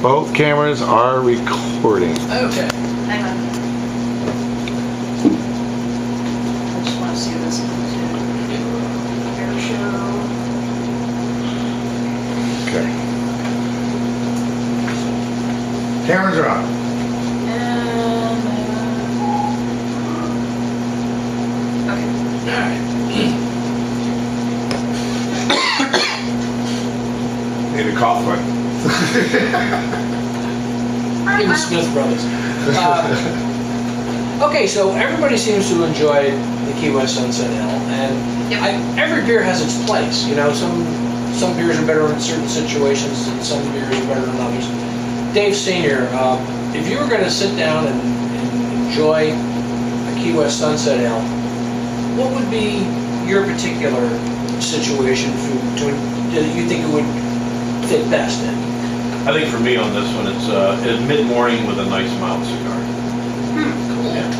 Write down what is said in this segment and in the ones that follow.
Both cameras are recording. Okay. Hang on. I just want to see this. Air show. Okay. Cameras are on. And, Alright. Need a cough button. Give the Smith Brothers. Okay, so everybody seems to enjoy the Key West Sunset Ale, and Yep. every beer has its place. You know, some beers are better in certain situations, and some beers are better than others. Dave Senior, if you were going to sit down and enjoy a Key West Sunset Ale, what would be your particular situation that you think it would fit best in? I think for me on this one, it's mid-morning with a nice mild cigar. Cool. Yeah.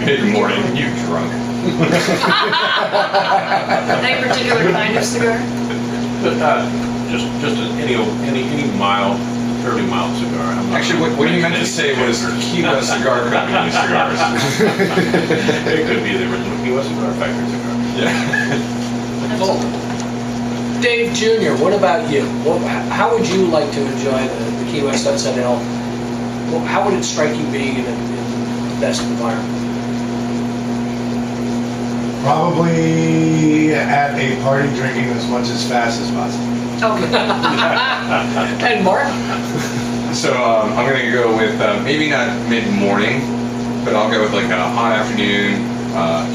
Mid-morning, you drunk. any particular kind of cigar? But just any mild, fairly mild cigar. I'm not Actually, what you meant to say was Key West Cigar Company cigars. It could be the original Key West Cigar Factory cigar. Yeah. Cool. Dave Jr., what about you? How would you like to enjoy the Key West Sunset Ale? How would it strike you being in the best environment? Probably at a party drinking as much as fast as possible. Okay. And Mark? So I'm gonna go with maybe not mid-morning, but I'll go with like a hot afternoon,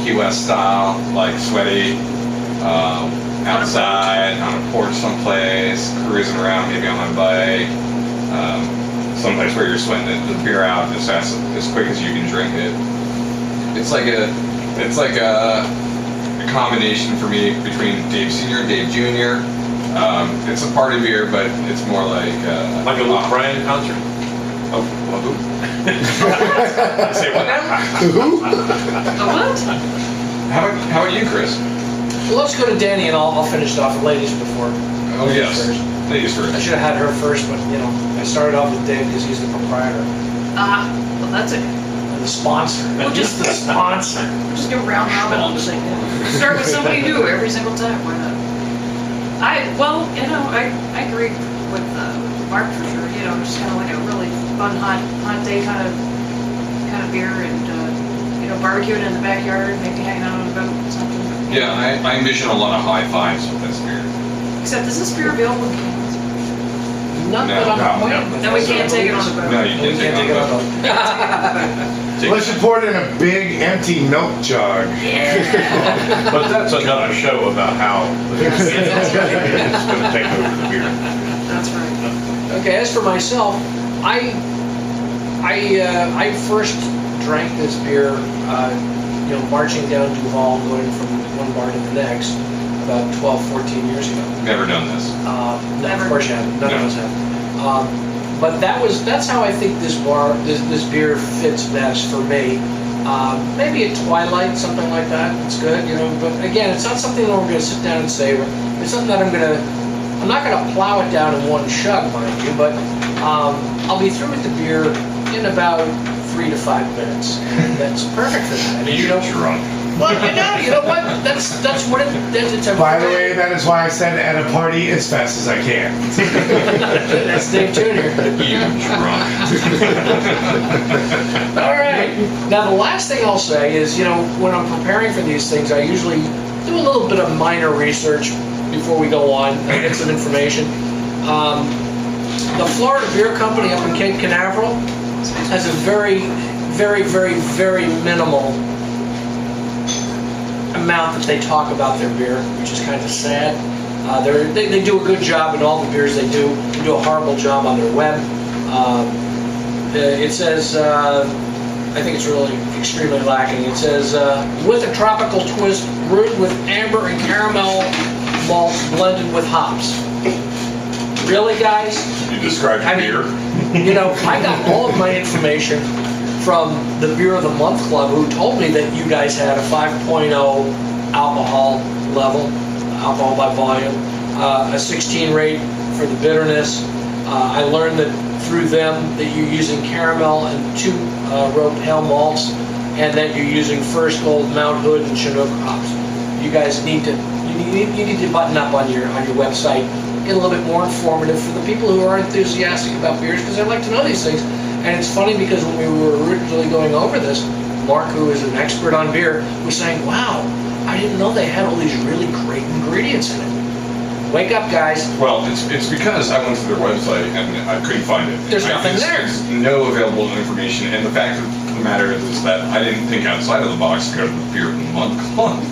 Key West style, like sweaty, outside on a porch someplace, cruising around maybe on my bike, someplace where you're sweating the beer out as fast, as quick as you can drink it. It's like a combination for me between Dave Senior and Dave Jr. It's a party beer, but it's more like Like a Luke Bryan concert. Oh, well, who? Say what now? Who? A what? How about you, Chris? Well, let's go to Danny, and I'll finish it off with ladies before. Oh yes, First. ladies I first. should have had her first, but you know, I started off with Dave because he's the proprietor Well, that's it. and the sponsor. Well, just the sponsor. We'll just go round robin on this thing. Start with somebody new every single time. Why not? I agree with Mark for sure. You know, just kind of like a really fun hot day kind of beer, and barbecuing in the backyard, maybe hanging out on a boat or something. Yeah, I envision a lot of high fives with this beer. Except, is this beer available in cans? Not No, that I'm no, acquainted no. with. Then we can't take it on the boat. No, you We can't can't take take it it on on the the Unless you pour it in a big empty milk jug. But that's another show about how it's going to take over the beer. That's right. Okay, as for myself, I first drank this beer, marching down Duval, going from one bar to the next, about 12, 14 years ago. Never done this. No, Never. of course you haven't. None of No. us have. But that's how I think this beer fits best for me. Maybe at twilight, something like that. It's good, But again, it's not something that we're going to sit down and savor. It's something that I'm not going to plow it down in one chug, mind you, but I'll be through with the beer in about 3 to 5 minutes, and that's perfect for that. You drunk. Well, you know what? That's what it's a. By the way, that is why I said at a party as fast as I can. That's Dave Jr. You drunk. All right. Now, the last thing I'll say is, when I'm preparing for these things, I usually do a little bit of minor research before we go on. I get some information. The Florida Beer Company up in Cape Canaveral has a very, very, very, very minimal amount that they talk about their beer, which is kind of sad. They do a good job in all the beers they do. They do a horrible job on their web. It says, I think it's really extremely lacking. It says, with a tropical twist, brewed with amber and caramel malts blended with hops. Really, guys? You described beer. I got all of my information from the Beer of the Month Club, who told me that you guys had a 5.0 alcohol level, alcohol by volume, a 16 rate for the bitterness, I learned that through them that you're using caramel and 2 row pale malts, and that you're using First Gold, Mount Hood, and Chinook hops. You guys need to button up on your website, get a little bit more informative for the people who are enthusiastic about beers, because I'd like to know these things. And it's funny because when we were originally going over this, Mark, who is an expert on beer, was saying, "Wow, I didn't know they had all these really great ingredients in it." Wake up, guys. Well, it's because I went to their website and I couldn't find it. There's nothing there. There's no available information, and the fact of the matter is that I didn't think outside of the box to go to the Beer Month Club.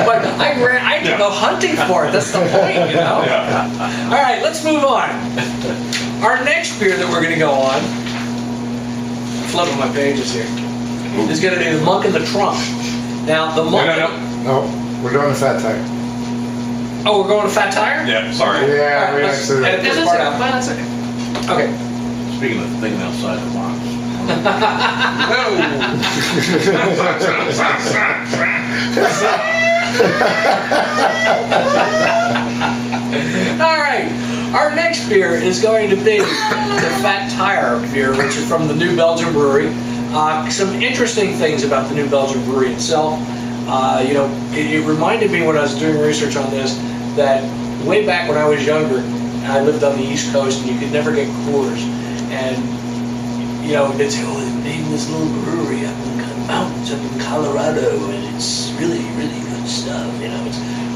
But I can go hunting for it. That's the point, you know? Yeah. All right, let's move on. Our next beer that we're going to go on, flipping my pages here, is going to be the Monk in the Trunk. Now, the Monk... No, we're doing the Fat Tire. Oh, we're going to Fat Tire? Yeah, sorry. Yeah, we let's actually. edit Yeah, this that's part okay. out. Well, that's okay. Okay. Speaking of thinking outside the box. All right. Our next beer is going to be the Fat Tire beer, which is from the New Belgium Brewery. Some interesting things about the New Belgium Brewery itself. You know, it reminded me when I was doing research on this that way back when I was younger, I lived on the East Coast and you could never get Coors. And, you know, they'd say, oh, they made this little brewery up in the mountains up in Colorado and it's really, really good stuff. You know,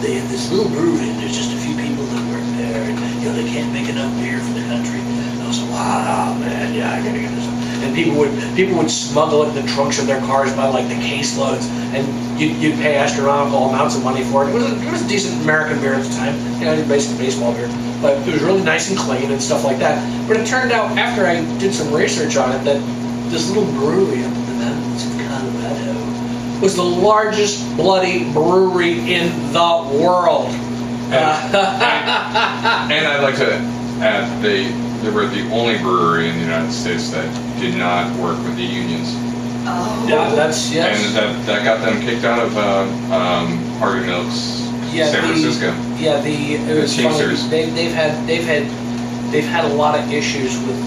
they have this little brewery and there's just a few people that work there and, you know, they can't make enough beer for the country. And I was like, wow, man, yeah, I gotta get this. And people would smuggle it in the trunks of their cars by like the caseloads, and you'd pay astronomical amounts of money for it. It was a decent American beer at the time, you know, basically baseball beer, but it was really nice and clean and stuff like that. But it turned out after I did some research on it that this little brewery up in the mountains of Colorado was the largest bloody brewery in the world. And I'd like to add, they were the only brewery in the United States that did not work with the unions. Oh. Yeah, that's yes. And that got them kicked out of Harvey Milk's San Francisco. It was funny. Teamsters. They've had a lot of issues with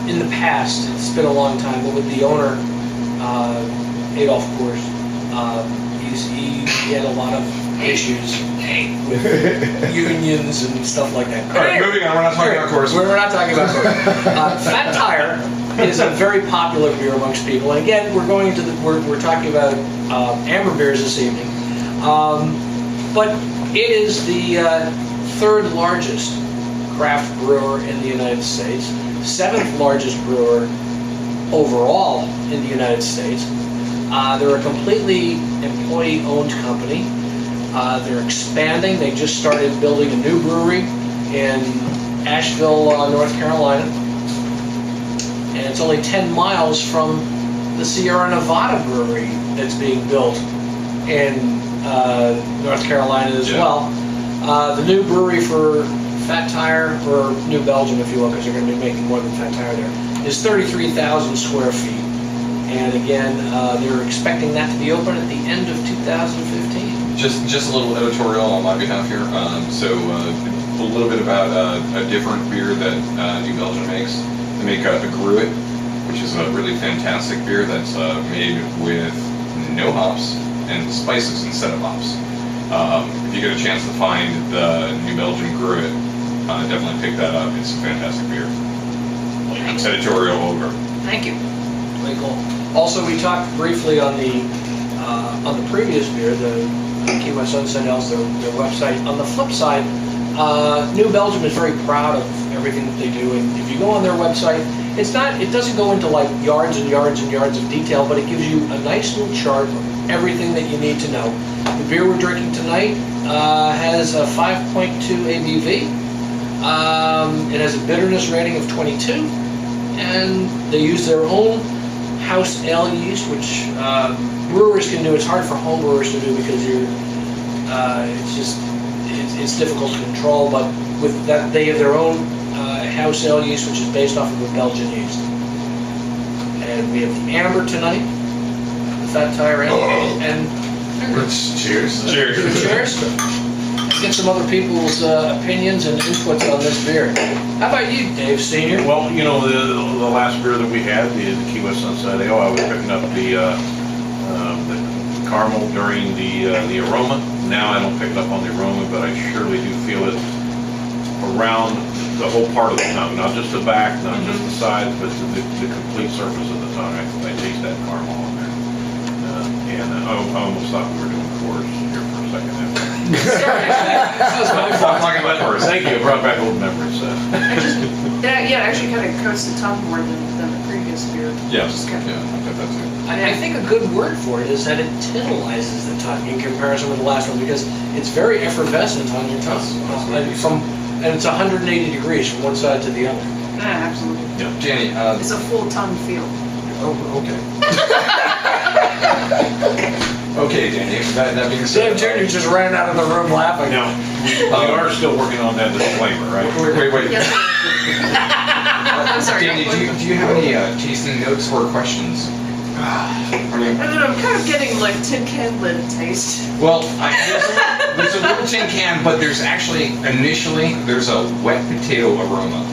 in the past. It's been a long time, but with the owner, Adolf Coors, he had a lot of issues with unions and stuff like that. All right, moving on. We're not talking about Coors. We're not talking about Coors. Fat Tire is a very popular beer amongst people, and again, we're talking about amber beers this evening, but it is the 3rd largest craft brewer in the United States, 7th largest brewer overall in the United States. They're a completely employee-owned company. They're expanding. They just started building a new brewery in Asheville, North Carolina. And it's only 10 miles from the Sierra Nevada brewery that's being built in North Carolina as well. The new brewery for Fat Tire, or New Belgium if you will, because they're going to be making more than Fat Tire there, is 33,000 square feet. And again, they're expecting that to be open at the end of 2015. Just a little editorial on my behalf here. So a little bit about a different beer that New Belgium makes. They make a Gruit, which is a really fantastic beer that's made with no hops and spices instead of hops. If you get a chance to find the New Belgium Gruit, definitely pick that up. It's a fantastic beer. Editorial over. Thank you. Very cool. Also, we talked briefly on the previous beer, the Key Sunset Ales, their website. On the flip side, New Belgium is very proud of everything that they do, and if you go on their website, it doesn't go into like yards and yards and yards of detail, but it gives you a nice little chart of everything that you need to know. The beer we're drinking tonight has a 5.2 ABV. It has a bitterness rating of 22, and they use their own house ale yeast, which brewers can do. It's hard for home brewers to do because it's difficult to control. But with that, they have their own house ale yeast, which is based off of a Belgian yeast. And we have the amber tonight, the Fat Tire ale, and Let's cheers. Cheers. cheers. get some other people's opinions and inputs on this beer. How about you, Dave Senior? Well, you know, the last beer that we had, the Key West Sunset Ale, I was picking up the caramel during the aroma. Now I don't pick it up on the aroma, but I surely do feel it around the whole part of the tongue, not just the back, not just the sides, but the complete surface of the tongue. I taste that caramel on there. I almost thought we were doing chorus here for a second. That was my fault. talking about chorus. Thank you, it brought back old memories. Yeah, it actually kind of coats the tongue more than the previous beer. Yeah, Just kind yeah, of, I get that too. I think a good word for it is that it tantalizes the tongue in comparison with the last one because it's very effervescent on your tongue. And it's 180 degrees from one side to the other. yeah, absolutely. Danny, It's a full tongue feel. Oh, okay. okay, Danny, that being said. Dave Jr. just ran out of the room laughing. Now, we are still working on that disclaimer, right? Wait. Yes. I'm sorry. Danny, do you have any tasting notes or questions? I mean, I don't know, I'm kind of getting like tin can lid taste. well, there's a little tin can, but there's actually, initially, there's a wet potato aroma.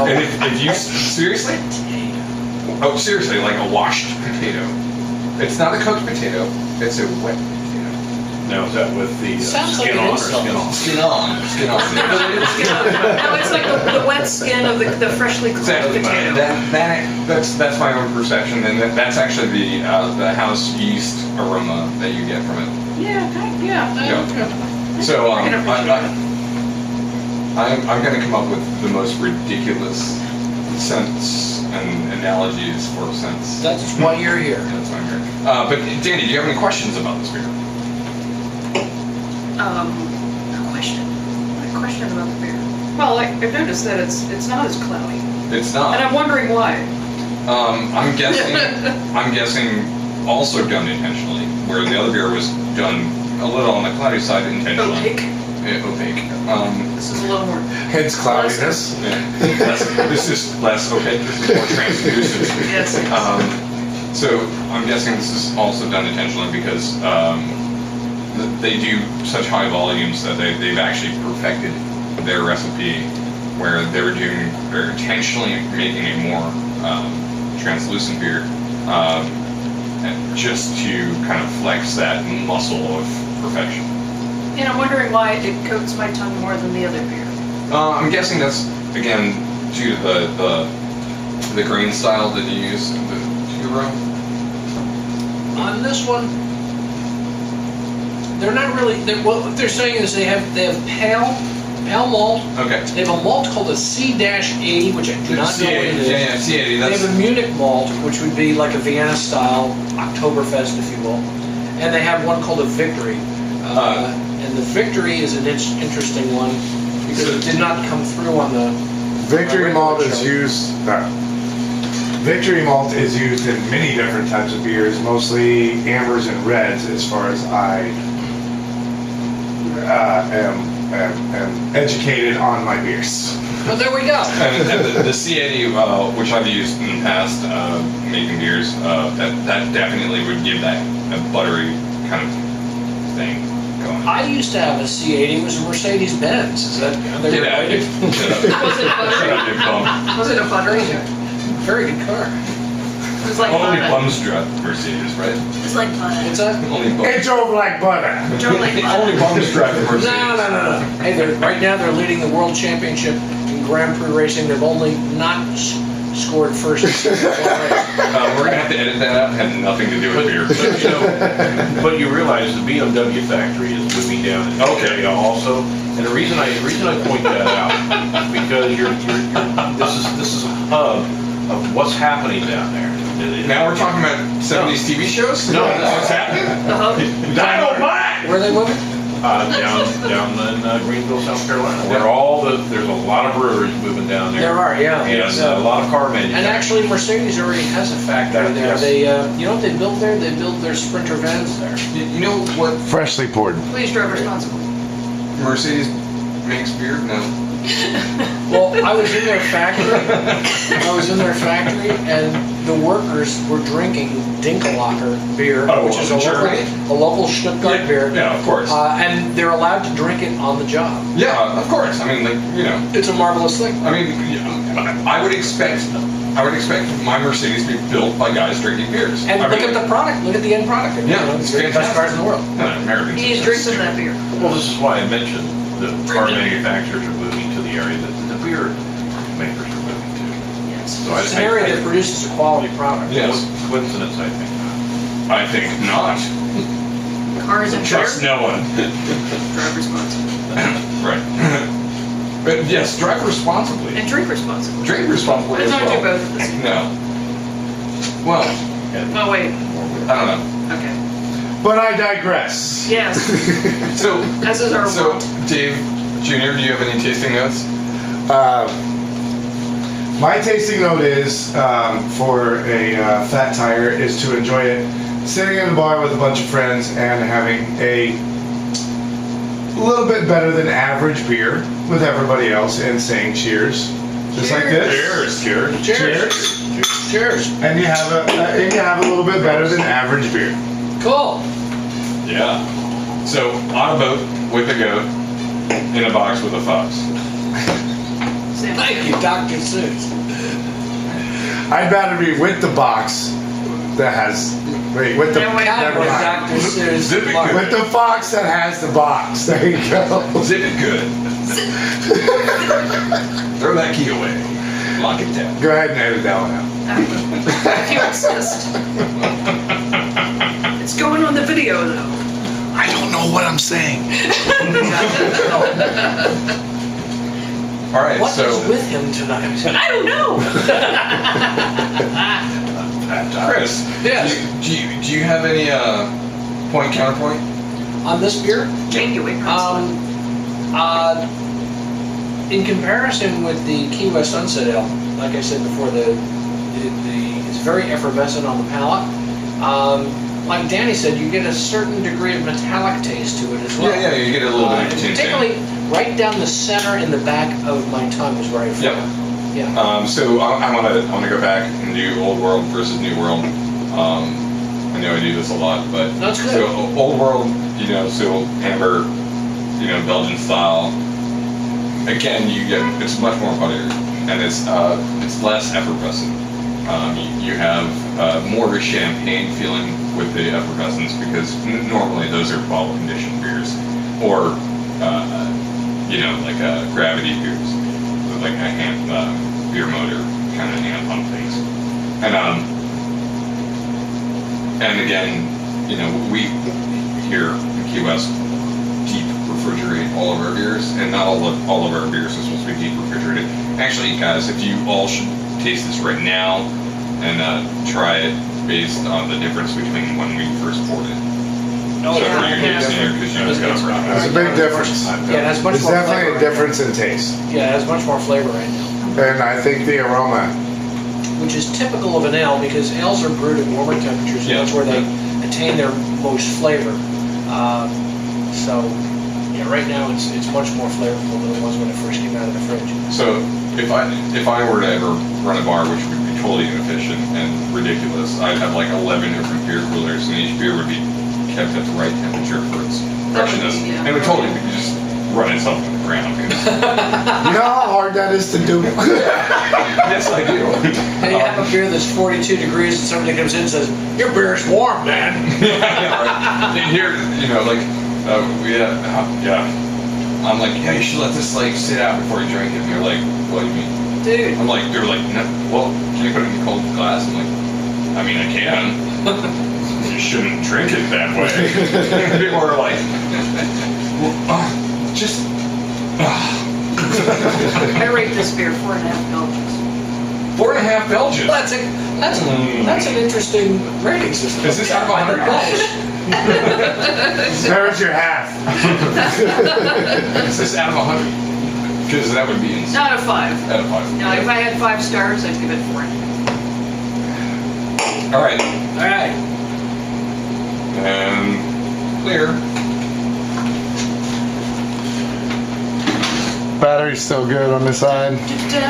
And if you, seriously? Oh, seriously, like a washed potato. It's not a cooked potato, it's a wet potato. Now, is that with the Sounds like skin an on or insult. skin off? Skin on. No, it's like the wet skin of the freshly cooked Exactly. potato. That's my own perception, and that's actually the house yeast aroma that you get from it. Yeah, Yeah. So I can appreciate I'm going to come up with the most ridiculous scents and analogies for scents. That's why you're here. That's why I'm here. But Danny, do you have any questions about this beer? A question about the beer. Well, I've noticed that it's not as cloudy, It's not. and I'm wondering why. I'm guessing also done intentionally, where the other beer was done a little on the cloudy side intentionally. Opaque. Yeah, opaque. This is a little more. Hence cloudiness. This is less opaque. This is more translucent. Yes. So I'm guessing this is also done intentionally because they do such high volumes that they've actually perfected their recipe, where they're intentionally making a more translucent beer, just to kind of flex that muscle of perfection. And I'm wondering why it coats my tongue more than the other beer. I'm guessing that's again due to the grain style that you use in the two-row. On this one, they're not really. What they're saying is they have pale malt. Okay. They have a malt called a C-80, which I do not know what it is. Yeah, C80. They That's have a Munich malt, which would be like a Vienna style Oktoberfest, if you will. And they have one called a Victory. And the Victory is an interesting one because it did not come through on the Victory malt is show. used. Victory malt is used in many different types of beers, mostly ambers and reds, as far as I am educated on my beers. Well, there we go. and the C80, which I've used in the past making beers, that definitely would give that a buttery kind of thing going. I used to have a C80. It was a Mercedes-Benz. Is that are they Get out of related? here. Shut up. Was it Shut buttery? up, you bum. Was it a buttery? Very good car. It was like Only butter. bums drive Mercedes, right? It was like butter. What's that? Only bums. It drove like butter. Drove like Only butter. bums drive the Mercedes. No. Hey, right now they're leading the world championship in Grand Prix racing. They've only not scored first. We're gonna have to edit that out. It had nothing to do with beer. But you realize the BMW factory is moving down in this Okay. area also, and the reason I point that out because this is a hub of what's happening down there. Now we're talking about 70s TV shows? No, That's what's happening? The hub. Dynamite! Where are they moving? Down in Greenville, South Carolina, where there's a lot of breweries moving down there. There are, yeah. And So- a lot of car manufacturers. And actually, Mercedes already has a factory there. Yes. They, you know what they build there? They build their Sprinter vans there. You know what Freshly poured. Please drive responsibly. Mercedes makes beer? No. Well, I was in their factory. And the workers were drinking Dinkelhocker beer, Oh, which is sure. a local Stuttgart beer. Yeah, of course. And they're allowed to drink it on the job. Yeah, of course. I mean, like, you know, It's a marvelous thing. I mean, I would expect my Mercedes to be built by guys drinking beers. And I look mean, at the product. Look at the end product. Yeah, it's it's the best fantastic. cars in the world. No, Americans. He's are drinking that beer. Well, this is why I mentioned the car manufacturers are moving to the area that the beer makers are moving to. Yes. So It's an area that produces a quality product. Yes. Coincidence, I think not. I think not. Cars and Trust beer. no one. Drive responsibly. Right. But yes, drive responsibly. And drink responsibly. Drink responsibly as Let's well. not do both at the same time. No. Well, Oh, wait. I don't know. Okay. But I digress. Yes. So, As is our so world. Dave Jr., do you have any tasting notes? My tasting note is for a fat tire is to enjoy it sitting in the bar with a bunch of friends and having a little bit better than average beer with everybody else and saying cheers, just like this. Cheers. Cheers. Cheers. And you have a little bit better than average beer. Cool. Yeah. So, on a boat with a goat, in a box with a fox. Sam. Thank you, Dr. Seuss. I'd rather be with the box that has with the Yeah, wait, never With mind. Dr. Seuss. Zip it Mark. good. With the fox that has the box. There you go. Zip it good. Throw that key away. Lock it down. Go ahead and edit that one out. If you insist. It's going on the video, though. I don't know what I'm saying. All right, What so is with him tonight? I don't know. Chris, Yes. do you have any point counterpoint? On this beer, Genuine. in comparison with the Key West Sunset Ale, like I said before, it's very effervescent on the palate. Like Danny said, you get a certain degree of metallic taste to it as well. Yeah, you get a little bit of And tint. particularly right down the center in the back of my tongue is where I feel. Yep. Yeah. So I want to go back and do Old World versus New World. I know I do this a lot, but No, it's good. so Old World, so amber, Belgian style. Again, it's much more buttery and it's less effervescent. You have more of a champagne feeling with the effervescence because normally those are bottle conditioned beers or like gravity beers with like a hand beer motor kind of hand pump things. And again, we here in Key West deep refrigerate all of our beers, and not all of our beers are supposed to be deep refrigerated. Actually, guys, if you all should taste this right now and try it based on the difference between when we first poured it. Oh, So yeah, for your yeah. tasting here, because you just got to run. There's a big difference. Yeah, it has much There's more definitely flavor a difference in taste. Yeah, it has much more flavor right now, And I think the aroma, which is typical of an ale because ales are brewed at warmer temperatures, and Yeah. that's where they attain their most flavor. So, yeah, right now it's much more flavorful than it was when it first came out of the fridge. So if I were to ever run a bar, which would be totally inefficient and ridiculous, I'd have like 11 different beer coolers, and each beer would be kept at the right temperature for its That would be, freshness. yeah. And it would totally be just run itself to the ground. Because, you know how hard that is to do? yes, I do. And you have a beer that's 42 degrees and somebody comes in and says, your beer's warm, man. Right. Here, I'm like, yeah, you should let this like sit out before you drink it. And they're like, what do you mean? Dude. I'm like, they're like, no, well, can you put it in a cold glass? I'm like, I mean, I can. You shouldn't drink it that way. People are like, well, just. I rate this beer 4.5 Belgians. 4.5 Belgian. Well, that's an interesting rating system. Is this out of 100? There's your half. Is this out of 100? Because that would be insane. Out of 5. Out of 5. Now, if I had 5 stars, I'd give it 4. All right. All right. And clear. Battery's still good on this side.